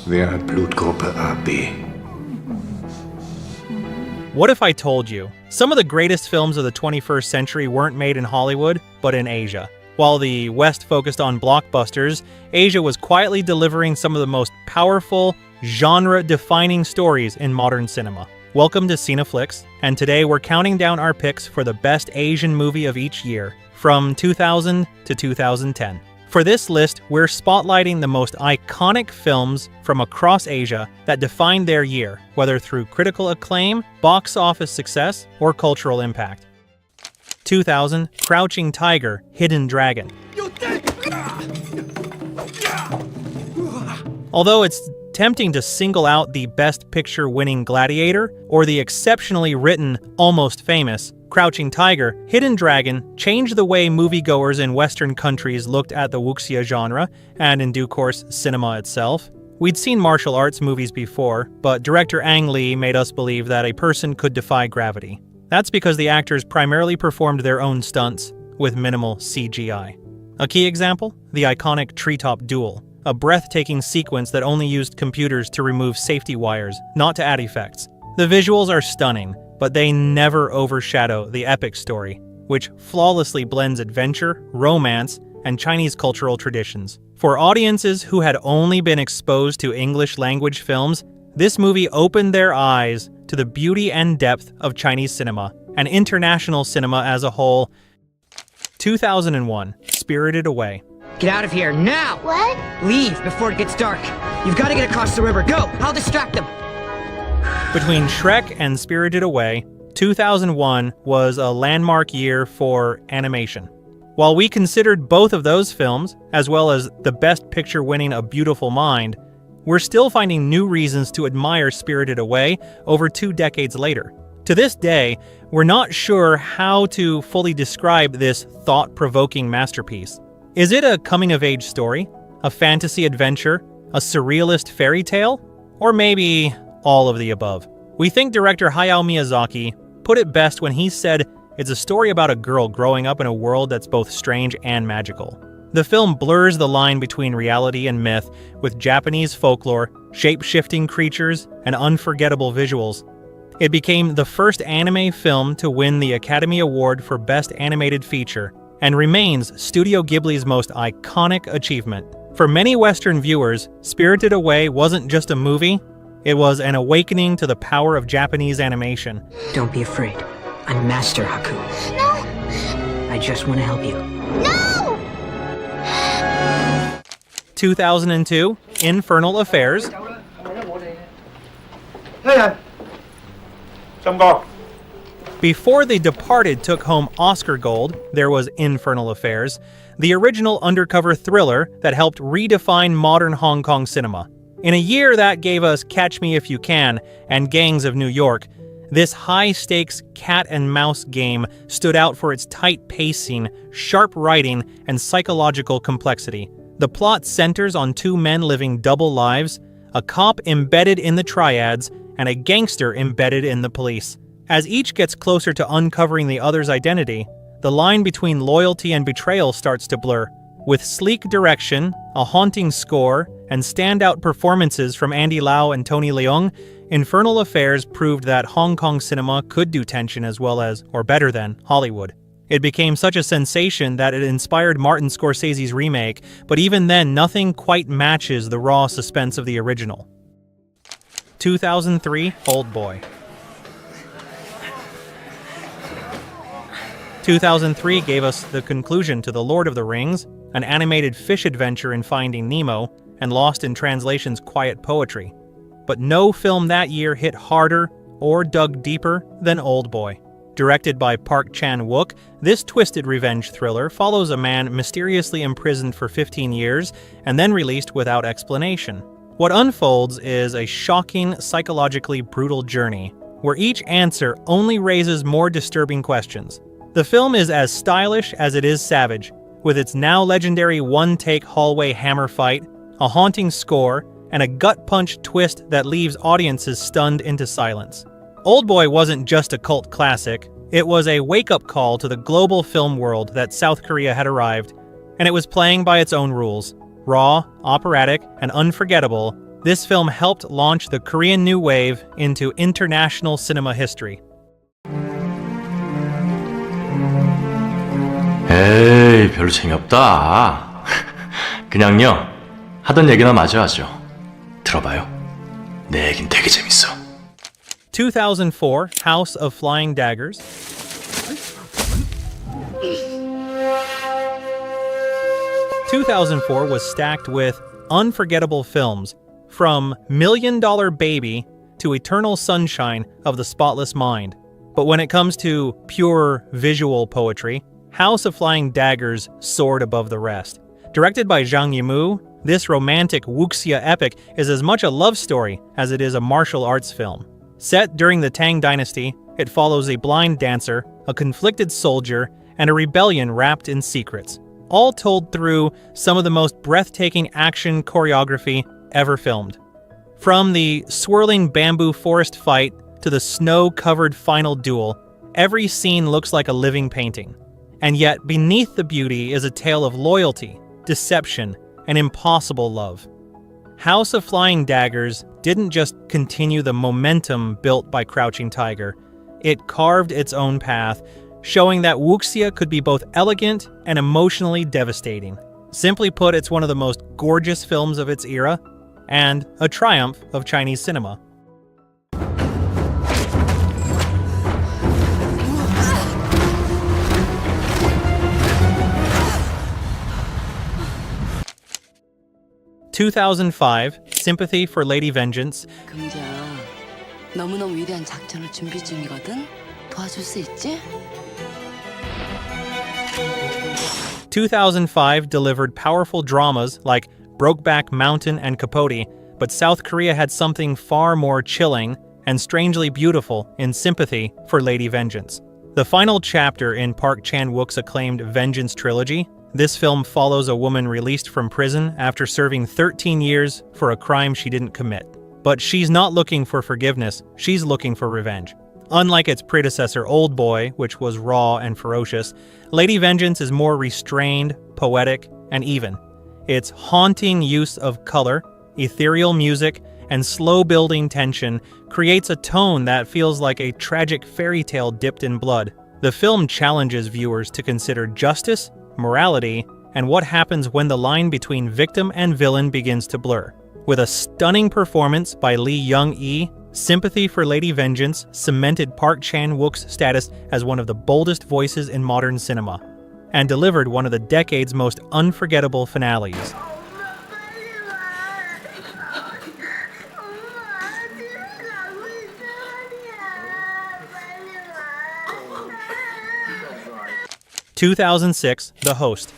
Wer hat Blutgruppe AB? What if I told you some of the greatest films of the 21st century weren't made in Hollywood, but in Asia? While the West focused on blockbusters, Asia was quietly delivering some of the most powerful, genre-defining stories in modern cinema. Welcome to Cineflix, and today we're counting down our picks for the best Asian movie of each year, from 2000 to 2010. For this list, we're spotlighting the most iconic films from across Asia that defined their year, whether through critical acclaim, box office success, or cultural impact. 2000, Crouching Tiger, Hidden Dragon. Although it's tempting to single out the Best Picture winning Gladiator or the exceptionally written Almost Famous, Crouching Tiger, Hidden Dragon changed the way moviegoers in Western countries looked at the wuxia genre, and in due course, cinema itself. We'd seen martial arts movies before, but director Ang Lee made us believe that a person could defy gravity. That's because the actors primarily performed their own stunts with minimal CGI. A key example? The iconic treetop duel, a breathtaking sequence that only used computers to remove safety wires, not to add effects. The visuals are stunning, but they never overshadow the epic story, which flawlessly blends adventure, romance, and Chinese cultural traditions. For audiences who had only been exposed to English language films, this movie opened their eyes to the beauty and depth of Chinese cinema, and international cinema as a whole. 2001, Spirited Away. Get out of here, now! What? Leave before it gets dark. You've got to get across the river. Go! I'll distract them. Between Shrek and Spirited Away, 2001 was a landmark year for animation. While we considered both of those films, as well as the Best Picture winning A Beautiful Mind, we're still finding new reasons to admire Spirited Away over 2 decades later. To this day, we're not sure how to fully describe this thought-provoking masterpiece. Is it a coming-of-age story, a fantasy adventure, a surrealist fairy tale, or maybe all of the above? We think director Hayao Miyazaki put it best when he said it's a story about a girl growing up in a world that's both strange and magical. The film blurs the line between reality and myth with Japanese folklore, shape-shifting creatures, and unforgettable visuals. It became the first anime film to win the Academy Award for Best Animated Feature, and remains Studio Ghibli's most iconic achievement. For many Western viewers, Spirited Away wasn't just a movie, it was an awakening to the power of Japanese animation. Don't be afraid. I'm Master Haku. No! I just want to help you. No! 2002, Infernal Affairs. Before The Departed took home Oscar Gold, there was Infernal Affairs, the original undercover thriller that helped redefine modern Hong Kong cinema. In a year that gave us Catch Me If You Can and Gangs of New York, this high-stakes cat-and-mouse game stood out for its tight pacing, sharp writing, and psychological complexity. The plot centers on 2 men living double lives, a cop embedded in the triads, and a gangster embedded in the police. As each gets closer to uncovering the other's identity, the line between loyalty and betrayal starts to blur. With sleek direction, a haunting score, and standout performances from Andy Lau and Tony Leung, Infernal Affairs proved that Hong Kong cinema could do tension as well as, or better than, Hollywood. It became such a sensation that it inspired Martin Scorsese's remake, but even then nothing quite matches the raw suspense of the original. 2003, Oldboy. 2003 gave us the conclusion to The Lord of the Rings, an animated fish adventure in Finding Nemo, and Lost in Translation's Quiet Poetry. But no film that year hit harder or dug deeper than Oldboy. Directed by Park Chan-wook, this twisted revenge thriller follows a man mysteriously imprisoned for 15 years and then released without explanation. What unfolds is a shocking, psychologically brutal journey, where each answer only raises more disturbing questions. The film is as stylish as it is savage, with its now legendary one-take hallway hammer fight, a haunting score, and a gut-punch twist that leaves audiences stunned into silence. Oldboy wasn't just a cult classic, it was a wake-up call to the global film world that South Korea had arrived, and it was playing by its own rules. Raw, operatic, and unforgettable, This film helped launch the Korean New Wave into international cinema history. 에이, 별로 재미없다. 그냥요, 하던 얘기나 마저 하죠. 들어봐요. 내 얘긴 되게 재밌어. 2004, House of Flying Daggers. 2004 was stacked with unforgettable films, from Million Dollar Baby to Eternal Sunshine of the Spotless Mind. But when it comes to pure visual poetry, House of Flying Daggers soared above the rest. Directed by Zhang Yimou, this romantic wuxia epic is as much a love story as it is a martial arts film. Set during the Tang Dynasty, it follows a blind dancer, a conflicted soldier, and a rebellion wrapped in secrets, all told through some of the most breathtaking action choreography ever filmed. From the swirling bamboo forest fight to the snow-covered final duel, every scene looks like a living painting. And yet, beneath the beauty is a tale of loyalty, deception, and impossible love. House of Flying Daggers didn't just continue the momentum built by Crouching Tiger, it carved its own path, showing that wuxia could be both elegant and emotionally devastating. Simply put, it's one of the most gorgeous films of its era, and a triumph of Chinese cinema. (2005) Sympathy for Lady Vengeance. 금자, 너무너무 위대한 작전을 준비 중이거든. 도와줄 수 있지? 2005 delivered powerful dramas like Brokeback Mountain and Capote, but South Korea had something far more chilling and strangely beautiful in Sympathy for Lady Vengeance. The final chapter in Park Chan-wook's acclaimed Vengeance trilogy, this film follows a woman released from prison after serving 13 years for a crime she didn't commit. But she's not looking for forgiveness, she's looking for revenge. Unlike its predecessor Old Boy, which was raw and ferocious, Lady Vengeance is more restrained, poetic, and even. Its haunting use of color, ethereal music, and slow-building tension creates a tone that feels like a tragic fairy tale dipped in blood. The film challenges viewers to consider justice, morality, and what happens when the line between victim and villain begins to blur. With a stunning performance by Lee Young-e, Sympathy for Lady Vengeance cemented Park Chan-wook's status as one of the boldest voices in modern cinema, and delivered one of the decade's most unforgettable finales. (2006) The Host.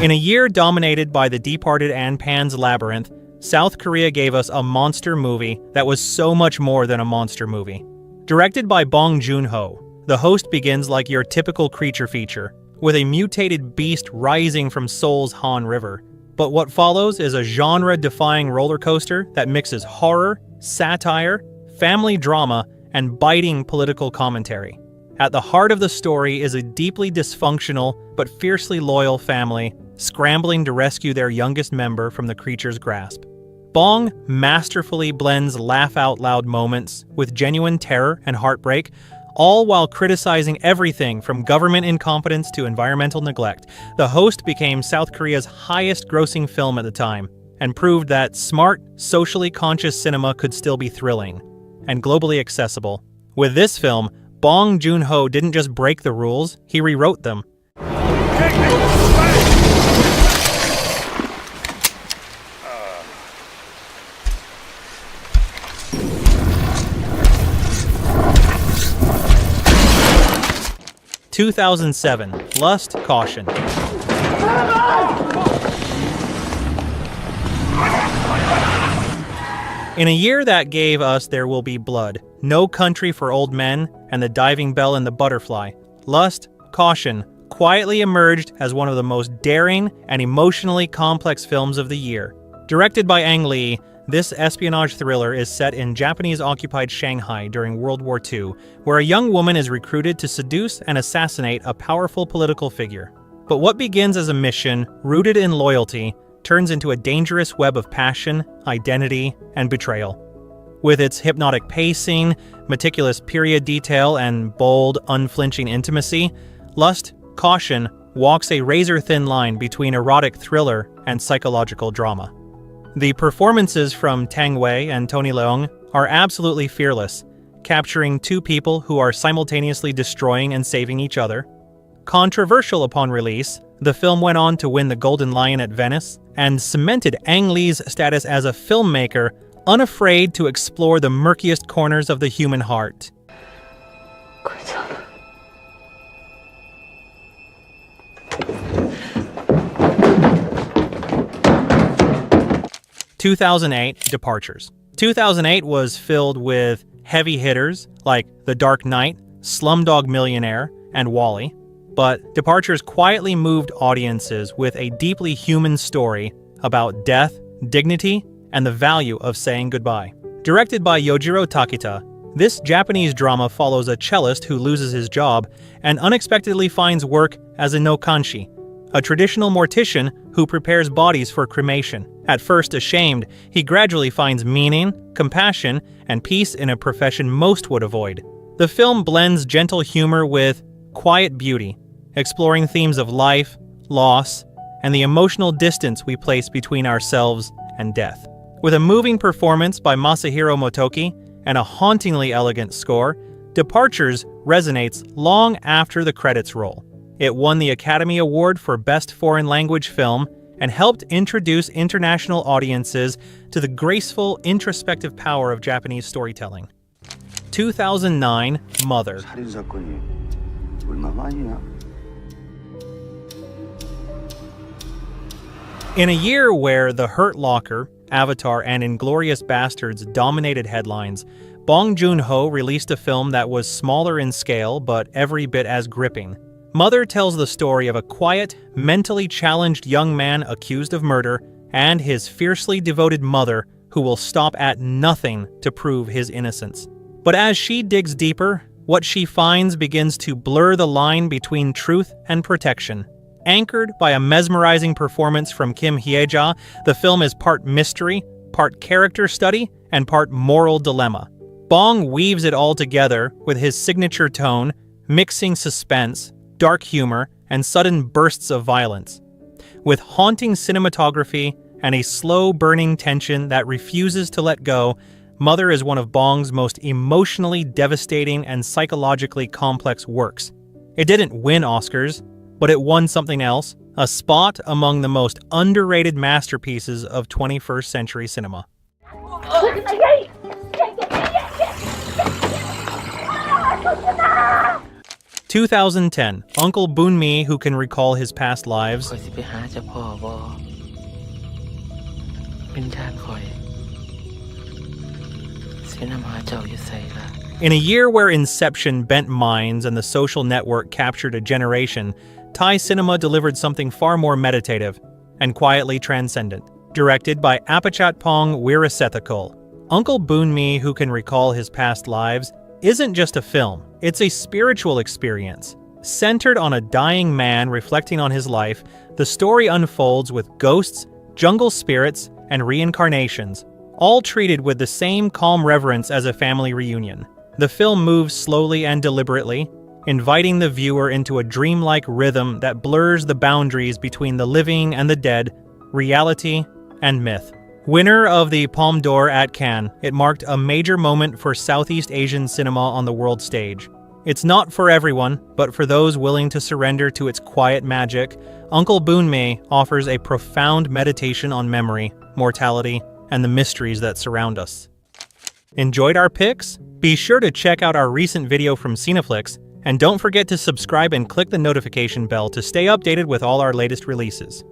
In a year dominated by The Departed and Pan's Labyrinth, South Korea gave us a monster movie that was so much more than a monster movie. Directed by Bong Joon-ho, The Host begins like your typical creature feature, with a mutated beast rising from Seoul's Han River. But what follows is a genre-defying roller coaster that mixes horror, satire, family drama, and biting political commentary. At the heart of the story is a deeply dysfunctional but fiercely loyal family scrambling to rescue their youngest member from the creature's grasp. Bong masterfully blends laugh-out-loud moments with genuine terror and heartbreak, all while criticizing everything from government incompetence to environmental neglect. The Host became South Korea's highest-grossing film at the time, and proved that smart, socially conscious cinema could still be thrilling and globally accessible. With this film, Bong Joon-ho didn't just break the rules, he rewrote them. (2007) Lust, Caution. In a year that gave us There Will Be Blood, No Country for Old Men, and The Diving Bell and the Butterfly, Lust, Caution quietly emerged as one of the most daring and emotionally complex films of the year. Directed by Ang Lee, this espionage thriller is set in Japanese-occupied Shanghai during World War II, where a young woman is recruited to seduce and assassinate a powerful political figure. But what begins as a mission rooted in loyalty turns into a dangerous web of passion, identity, and betrayal. With its hypnotic pacing, meticulous period detail, and bold, unflinching intimacy, Lust, Caution walks a razor-thin line between erotic thriller and psychological drama. The performances from Tang Wei and Tony Leung are absolutely fearless, capturing two people who are simultaneously destroying and saving each other. Controversial upon release, the film went on to win the Golden Lion at Venice and cemented Ang Lee's status as a filmmaker unafraid to explore the murkiest corners of the human heart. 2008 departures. 2008 was filled with heavy hitters like The Dark Knight, Slumdog Millionaire, and WALL-E. But Departures quietly moved audiences with a deeply human story about death, dignity, and the value of saying goodbye. Directed by Yojiro Takita, this Japanese drama follows a cellist who loses his job and unexpectedly finds work as a nokanshi, a traditional mortician who prepares bodies for cremation. At first ashamed, he gradually finds meaning, compassion, and peace in a profession most would avoid. The film blends gentle humor with quiet beauty, exploring themes of life, loss, and the emotional distance we place between ourselves and death. With a moving performance by Masahiro Motoki and a hauntingly elegant score, Departures resonates long after the credits roll. It won the Academy Award for Best Foreign Language Film and helped introduce international audiences to the graceful, introspective power of Japanese storytelling. 2009 Mother. 살인사건이 얼마만이야? In a year where The Hurt Locker, Avatar, and Inglourious Basterds dominated headlines, Bong Joon-ho released a film that was smaller in scale but every bit as gripping. Mother tells the story of a quiet, mentally challenged young man accused of murder and his fiercely devoted mother who will stop at nothing to prove his innocence. But as she digs deeper, what she finds begins to blur the line between truth and protection. Anchored by a mesmerizing performance from Kim Hye-ja, the film is part mystery, part character study, and part moral dilemma. Bong weaves it all together with his signature tone, mixing suspense, dark humor, and sudden bursts of violence. With haunting cinematography and a slow-burning tension that refuses to let go, Mother is one of Bong's most emotionally devastating and psychologically complex works. It didn't win Oscars, but it won something else, a spot among the most underrated masterpieces of 21st century cinema. 2010, Uncle Boonmi, who can recall his past lives, in a year where Inception bent minds and The Social Network captured a generation, Thai cinema delivered something far more meditative and quietly transcendent. Directed by Apachatpong Weerasethakul, Uncle Boonmi, who can recall his past lives, isn't just a film, it's a spiritual experience. Centered on a dying man reflecting on his life, the story unfolds with ghosts, jungle spirits, and reincarnations, all treated with the same calm reverence as a family reunion. The film moves slowly and deliberately, inviting the viewer into a dreamlike rhythm that blurs the boundaries between the living and the dead, reality and myth. Winner of the Palme d'Or at Cannes, it marked a major moment for Southeast Asian cinema on the world stage. It's not for everyone, but for those willing to surrender to its quiet magic, Uncle Boonmi offers a profound meditation on memory, mortality, and the mysteries that surround us. Enjoyed our picks? Be sure to check out our recent video from Cineflix, and don't forget to subscribe and click the notification bell to stay updated with all our latest releases.